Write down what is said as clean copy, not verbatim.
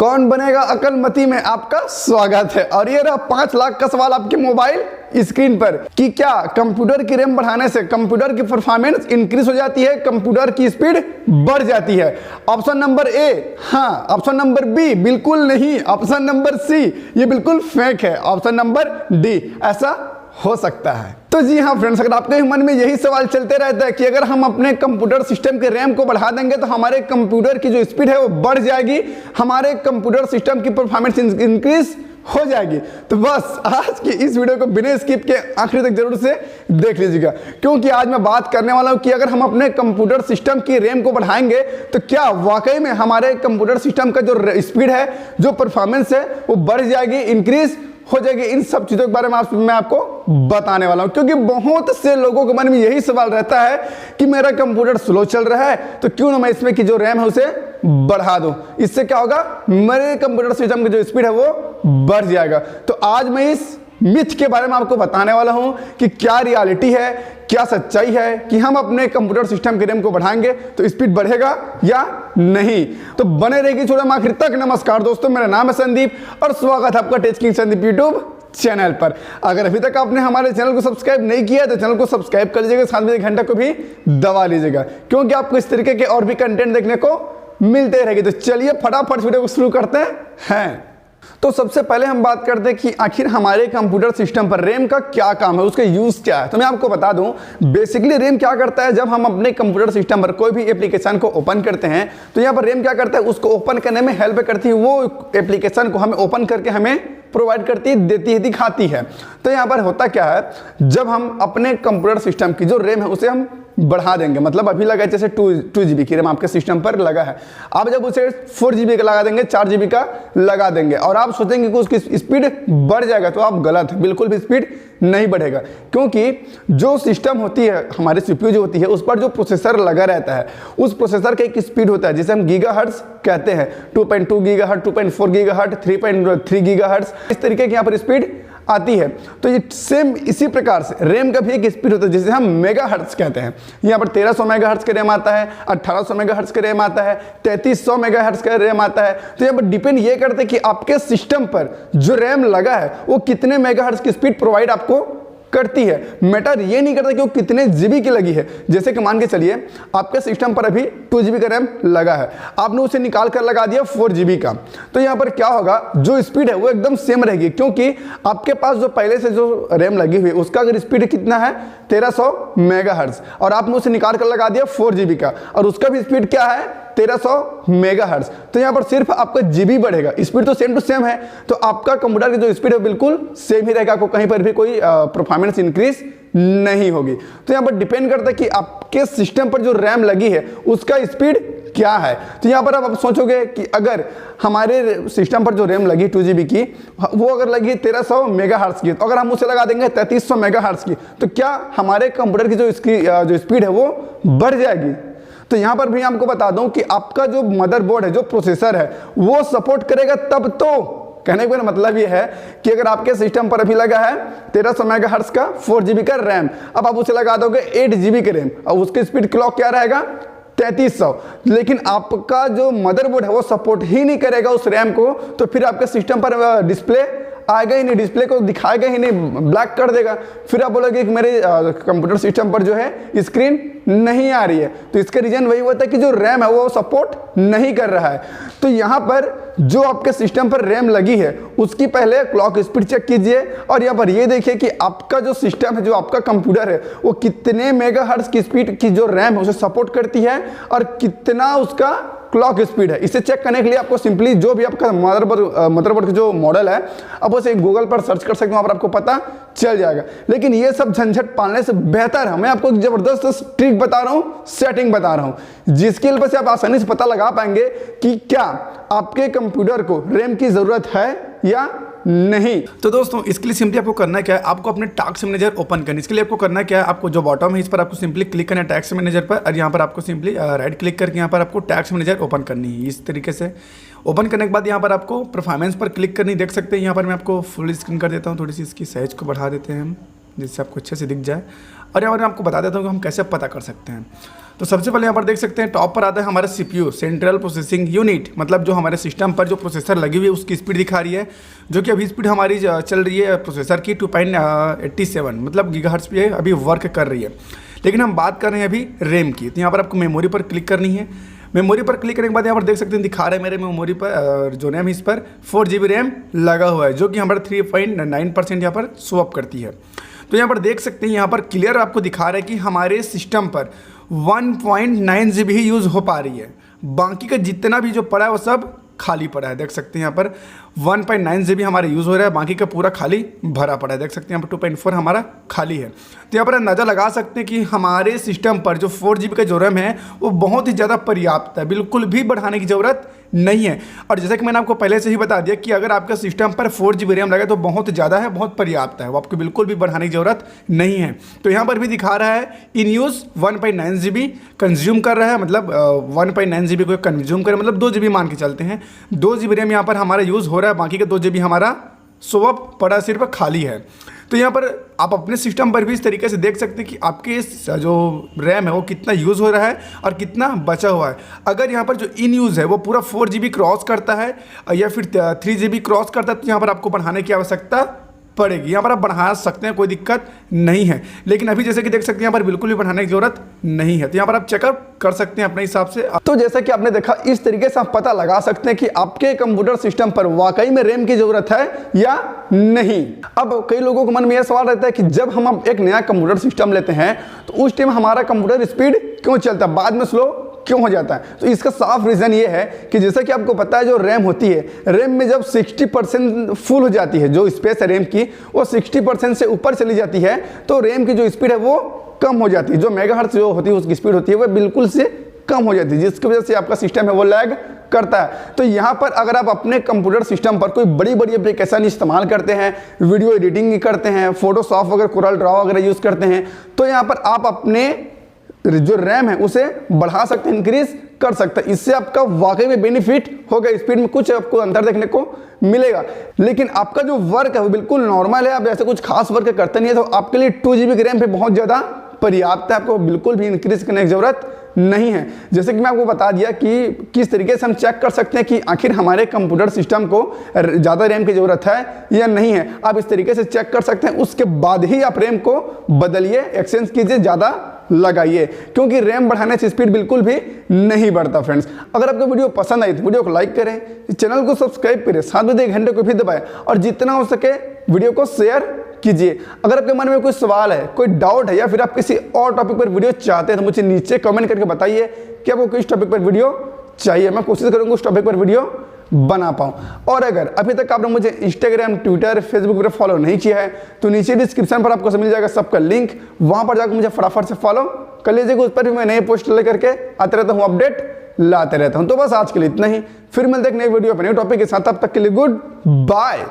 कौन बनेगा अकलमती में आपका स्वागत है। और ये रहा 5 लाख का सवाल आपके मोबाइल स्क्रीन पर कि क्या कंप्यूटर की रैम बढ़ाने से कंप्यूटर की परफॉर्मेंस इंक्रीज हो जाती है, कंप्यूटर की स्पीड बढ़ जाती है। ऑप्शन नंबर ए हाँ, ऑप्शन नंबर बी बिल्कुल नहीं, ऑप्शन नंबर सी ये बिल्कुल फेक है, ऑप्शन नंबर डी ऐसा हो सकता है। तो जी हाँ फ्रेंड्स, अगर आपके मन में यही सवाल चलते रहता है कि अगर हम अपने कंप्यूटर सिस्टम के रैम को बढ़ा देंगे तो हमारे कंप्यूटर की जो स्पीड है वो बढ़ जाएगी, हमारे कंप्यूटर सिस्टम की परफॉर्मेंस इंक्रीज हो जाएगी, तो बस आज की इस वीडियो को बिना स्किप के आखिरी तक जरूर से देख लीजिएगा, क्योंकि आज मैं बात करने वाला हूं कि अगर हम अपने कंप्यूटर सिस्टम की रैम को बढ़ाएंगे तो क्या वाकई में हमारे कंप्यूटर सिस्टम का जो स्पीड है, जो परफॉर्मेंस है वो बढ़ जाएगी, इंक्रीज हो जाएगी। इन सब चीजों के बारे में मैं आपको बताने वाला हूं, क्योंकि बहुत से लोगों के मन में यही सवाल रहता है कि मेरा कंप्यूटर स्लो चल रहा है तो क्यों ना मैं इसमें की जो रैम है उसे बढ़ा दूं, इससे क्या होगा मेरे कंप्यूटर सिस्टम की जो स्पीड है वो बढ़ जाएगा। तो आज मैं इस मिथ के बारे में आपको बताने वाला हूं कि क्या रियलिटी है, क्या सच्चाई है कि हम अपने कंप्यूटर सिस्टम के रैम को बढ़ाएंगे तो स्पीड बढ़ेगा या नहीं। तो बने रहेगी छोड़ा आखिर तक। नमस्कार दोस्तों, मेरा नाम है संदीप और स्वागत है आपका टेच किंग संदीप यूट्यूब चैनल पर। अगर अभी तक आपने हमारे चैनल को सब्सक्राइब नहीं किया तो चैनल को सब्सक्राइब कर लीजिएगा, साथ में घंटा को भी दबा लीजिएगा, क्योंकि आपको इस तरीके के और भी कंटेंट देखने को मिलते रहेगी। तो चलिए फटाफट वीडियो को शुरू करते हैं। तो सबसे पहले हम बात करते हैं कि आखिर हमारे कंप्यूटर सिस्टम पर रैम का क्या काम है, उसका यूज क्या है। तो मैं आपको बता दूं, बेसिकली रैम क्या करता है, जब हम अपने कंप्यूटर सिस्टम पर कोई भी एप्लीकेशन को ओपन करते हैं तो यहाँ पर रैम क्या करता है, उसको ओपन करने में हेल्प करती है, वो एप्लीकेशन को हमें ओपन करके हमें प्रोवाइड करती है, देती है, दिखाती है। तो यहाँ पर होता क्या है, जब हम अपने कंप्यूटर सिस्टम की जो रैम है उसे हम बढ़ा देंगे, मतलब अभी लगा जैसे 2 GB की रैम आपके सिस्टम पर लगा है, आप जब उसे 4 GB का लगा देंगे, 4 GB का लगा देंगे और आप सोचेंगे कि उसकी स्पीड बढ़ जाएगा, तो आप गलत है, बिल्कुल भी स्पीड नहीं बढ़ेगा। क्योंकि जो सिस्टम होती है हमारी CPU जो होती है उस पर जो प्रोसेसर लगा रहता है, उस प्रोसेसर का एक स्पीड होता है जिसे हम गीगाहर्ट्ज कहते हैं, 2.2 गीगाहर्ट्ज, 2.4 गीगाहर्ट्ज, 3.3 गीगाहर्ट्ज, इस तरीके की यहाँ पर स्पीड आती है। तो ये सेम इसी प्रकार से रैम का भी एक स्पीड होता है जिसे हम मेगाहर्ट्ज कहते हैं। यहाँ पर 1300 मेगाहर्ट्ज का रैम आता है, 1800 मेगाहर्ट्ज का रैम आता है, 3300 मेगाहर्ट्ज का रैम आता है। तो यहाँ पर डिपेंड ये करते हैं कि आपके सिस्टम पर जो रैम लगा है वो कितने मेगाहर्ट्ज की स्पीड प्रोवाइड आपको करती है। मैटर ये नहीं करता कि वो कितने जीबी की लगी है। जैसे कि मान के चलिए आपके सिस्टम पर अभी 2 GB का रैम लगा है, आपने उसे निकाल कर लगा दिया 4 GB का, तो यहाँ पर क्या होगा, जो स्पीड है वो एकदम सेम रहेगी, क्योंकि आपके पास जो पहले से जो रैम लगी हुई है उसका अगर स्पीड कितना है 1300 मेगाहर्ट्ज और आपने उसे निकाल कर लगा दिया 4 GB का और उसका भी स्पीड क्या है 1300 मेगाहर्ट्ज, तो यहाँ पर सिर्फ आपका जीबी बढ़ेगा, स्पीड तो सेम टू सेम है, तो आपका कंप्यूटर की जो स्पीड है बिल्कुल सेम ही रहेगा, आपको कहीं पर भी कोई परफॉर्मेंस इंक्रीज नहीं होगी। तो यहाँ पर डिपेंड करता है कि आपके सिस्टम पर जो रैम लगी है उसका स्पीड क्या है। तो यहाँ पर आप सोचोगे कि अगर हमारे सिस्टम पर जो रैम लगी 2 GB की वो अगर लगी 1300 मेगाहर्ट्ज की, तो अगर हम उसे लगा देंगे 3300 मेगाहर्ट्ज की, तो क्या हमारे कंप्यूटर की जो स्पीड है वो बढ़ जाएगी। तो यहां पर भी आपको बता दूं कि आपका जो मदरबोर्ड है, जो प्रोसेसर है वो सपोर्ट करेगा तब तो। कहने का मतलब ये है कि अगर आपके सिस्टम पर अभी लगा है 1300 मेगाहर्ट्ज का 4 GB का रैम, अब आप उसे लगा दोगे 8 GB का रैम और उसकी स्पीड क्लॉक क्या रहेगा 3300, लेकिन आपका जो मदरबोर्ड है वो सपोर्ट ही नहीं करेगा उस रैम को, तो फिर आपके सिस्टम पर डिस्प्ले आएगा ही नहीं, डिस्प्ले को दिखाएगा ही नहीं, ब्लैक कर देगा। फिर आप बोलोगे कि मेरे कंप्यूटर सिस्टम पर जो है स्क्रीन नहीं आ रही है, तो इसका रीजन वही होता है कि जो रैम है वो सपोर्ट नहीं कर रहा है। तो यहाँ पर जो आपके सिस्टम पर रैम लगी है उसकी पहले क्लॉक स्पीड चेक कीजिए और यहाँ पर ये देखिए कि आपका जो सिस्टम है, जो आपका कंप्यूटर है वो कितने मेगाहर्ट्ज की स्पीड की जो रैम है उसे सपोर्ट करती है और कितना उसका क्लॉक स्पीड है। इसे चेक करने के लिए आपको सिंपली जो भी आपका मदरबोर्ड का जो मॉडल है आप उसे गूगल पर सर्च कर सकते हो, वहां पर आपको पता चल जाएगा। लेकिन ये सब झंझट पालने से बेहतर है मैं आपको एक जबरदस्त ट्रिक बता रहा हूं, सेटिंग बता रहा हूं, जिसकी हेल्प से आप आसानी से पता लगा पाएंगे कि क्या आपके कंप्यूटर को रैम की जरूरत है या नहीं। तो दोस्तों इसके लिए सिंपली आपको करना क्या है, आपको अपने टास्क मैनेजर ओपन करना है। इसके लिए आपको करना क्या है, आपको जो बॉटम है इस पर आपको सिंपली क्लिक करना है टास्क मैनेजर पर और यहाँ पर आपको सिंपली राइट क्लिक करके यहाँ पर आपको टास्क मैनेजर ओपन करनी है। इस तरीके से ओपन करने के बाद यहाँ पर आपको परफॉर्मेंस पर क्लिक करनी, देख सकते हैं यहाँ पर मैं आपको फुल स्क्रीन कर देता हूँ, थोड़ी सी इसकी साइज को बढ़ा देते हैं हम। जिससे आपको अच्छे से दिख जाए। और यहाँ पर मैं आपको बता देता हूँ कि हम कैसे पता कर सकते हैं। तो सबसे पहले यहाँ पर देख सकते हैं टॉप पर आता है हमारा CPU, सेंट्रल प्रोसेसिंग यूनिट, मतलब जो हमारे सिस्टम पर जो प्रोसेसर लगी हुई है उसकी स्पीड दिखा रही है, जो कि अभी स्पीड हमारी चल रही है प्रोसेसर की 2.87 मतलब गीगाहर्ट्ज़ पे अभी वर्क कर रही है। लेकिन हम बात कर रहे हैं अभी रैम की। तो यहाँ पर आपको मेमोरी पर क्लिक करनी है। मेमोरी पर क्लिक करने के बाद यहाँ पर देख सकते हैं दिखा रहा है मेरे मेमोरी पर जो रैम इस पर 4GB रैम लगा हुआ है, जो कि हमारा 3.9% यहाँ पर स्वैप करती है। तो यहाँ पर देख सकते हैं यहाँ पर क्लियर आपको दिखा रहा है कि हमारे सिस्टम पर 1.9GB ही यूज़ हो पा रही है, बाकी का जितना भी जो पड़ा है वो सब खाली पड़ा है। देख सकते हैं यहाँ पर 1.9GB हमारा यूज़ हो रहा है, बाकी का पूरा खाली भरा पड़ा है। देख सकते हैं यहाँ पर 2.4 हमारा खाली है। तो यहाँ पर अंदाज़ा लगा सकते हैं कि हमारे सिस्टम पर जो 4GB का जो रैम है वो बहुत ही ज़्यादा पर्याप्त है, बिल्कुल भी बढ़ाने की ज़रूरत नहीं है। और जैसा कि मैंने आपको पहले से ही बता दिया कि अगर आपका सिस्टम पर 4GB रैम लगे तो बहुत ज़्यादा है, बहुत पर्याप्त है, वो आपको बिल्कुल भी बढ़ाने की ज़रूरत नहीं है। तो यहाँ पर भी दिखा रहा है इन यूज़ 1.9GB कंज्यूम कर रहा है, मतलब 1.9GB को कंज्यूम करे मतलब 2GB मान के चलते हैं। 2GB रैम यहाँ पर हमारा यूज़ हो रहा है, बाकी का 2GB हमारा स्वैप पड़ा सिर्फ खाली है। तो यहाँ पर आप अपने सिस्टम पर भी इस तरीके से देख सकते हैं कि आपके जो रैम है वो कितना यूज़ हो रहा है और कितना बचा हुआ है। अगर यहाँ पर जो इन यूज़ है वो पूरा 4GB क्रॉस करता है या फिर 3GB क्रॉस करता है तो यहाँ पर आपको बढ़ाने की आवश्यकता पड़ेगी। यहाँ पर आप बढ़ा सकते हैं, कोई दिक्कत नहीं है। लेकिन अभी जैसे कि देख सकते हैं यहाँ पर बिल्कुल भी बढ़ाने की जरूरत नहीं है। तो यहाँ पर आप चेकअप कर सकते हैं अपने हिसाब से। तो जैसा कि आपने देखा इस तरीके से आप पता लगा सकते हैं कि आपके कंप्यूटर सिस्टम पर वाकई में रैम की जरूरत है या नहीं। अब कई लोगों के मन में यह सवाल रहता है कि जब हम एक नया कंप्यूटर सिस्टम लेते हैं तो उस टाइम हमारा कंप्यूटर स्पीड क्यों चलता है, बाद में स्लो क्यों हो जाता है। तो इसका साफ रीज़न ये है कि जैसा कि आपको पता है जो रैम होती है, रैम में जब 60% फुल हो जाती है, जो स्पेस है रैम की वो 60% से ऊपर चली जाती है तो रैम की जो स्पीड है वो कम हो जाती है। जो मेगाहर्ट्ज़ जो होती है उसकी स्पीड होती है वो बिल्कुल से कम हो जाती है, जिसकी वजह से आपका सिस्टम है वो लैग करता है। तो यहाँ पर अगर आप अपने कंप्यूटर सिस्टम पर कोई बड़ी बड़ी एप्लीकेशन इस्तेमाल करते हैं, वीडियो एडिटिंग करते हैं, फोटोशॉप वगैरह, कोरल ड्रॉ वगैरह यूज़ करते हैं, तो यहाँ पर आप अपने जो रैम है उसे बढ़ा सकते हैं, इंक्रीज कर सकते हैं। इससे आपका वाकई में बेनिफिट होगा, स्पीड में कुछ आपको अंतर देखने को मिलेगा। लेकिन आपका जो वर्क है वो बिल्कुल नॉर्मल है, आप ऐसे कुछ खास वर्क करते नहीं है, तो आपके लिए 2GB की रैम पे बहुत ज़्यादा पर्याप्त है, आपको बिल्कुल भी इंक्रीज करने की जरूरत नहीं है। जैसे कि मैं आपको बता दिया कि किस तरीके से हम चेक कर सकते हैं कि आखिर हमारे कंप्यूटर सिस्टम को ज़्यादा रैम की ज़रूरत है या नहीं है। आप इस तरीके से चेक कर सकते हैं, उसके बाद ही आप रैम को बदलिए, एक्सचेंज कीजिए, ज़्यादा लगाइए, क्योंकि रैम बढ़ाने से स्पीड बिल्कुल भी नहीं बढ़ता। फ्रेंड्स, अगर आपको वीडियो पसंद आई तो वीडियो को लाइक करें, चैनल को सब्सक्राइब करें, साथ में घंटे को भी दबाएं और जितना हो सके वीडियो को शेयर कीजिए। अगर आपके मन में कोई सवाल है, कोई डाउट है या फिर आप किसी और टॉपिक पर वीडियो चाहते हैं तो मुझे नीचे कमेंट करके बताइए कि आपको किस टॉपिक पर वीडियो चाहिए। मैं कोशिश करूंगा उस टॉपिक पर वीडियो बना पाऊं। और अगर अभी तक आपने मुझे इंस्टाग्राम, ट्विटर, फेसबुक पर फॉलो नहीं किया है तो नीचे डिस्क्रिप्शन पर आपको मिल जाएगा सबका लिंक, वहां पर जाकर मुझे फटाफट से फॉलो कर लीजिएगा। उस पर भी मैं नए पोस्ट लेकर के आते रहता हूँ, अपडेट लाते रहता हूँ। तो बस आज के लिए इतना ही, फिर मिलते हैं एक नई वीडियो पर नए टॉपिक के साथ। तब तक के लिए गुड बाय।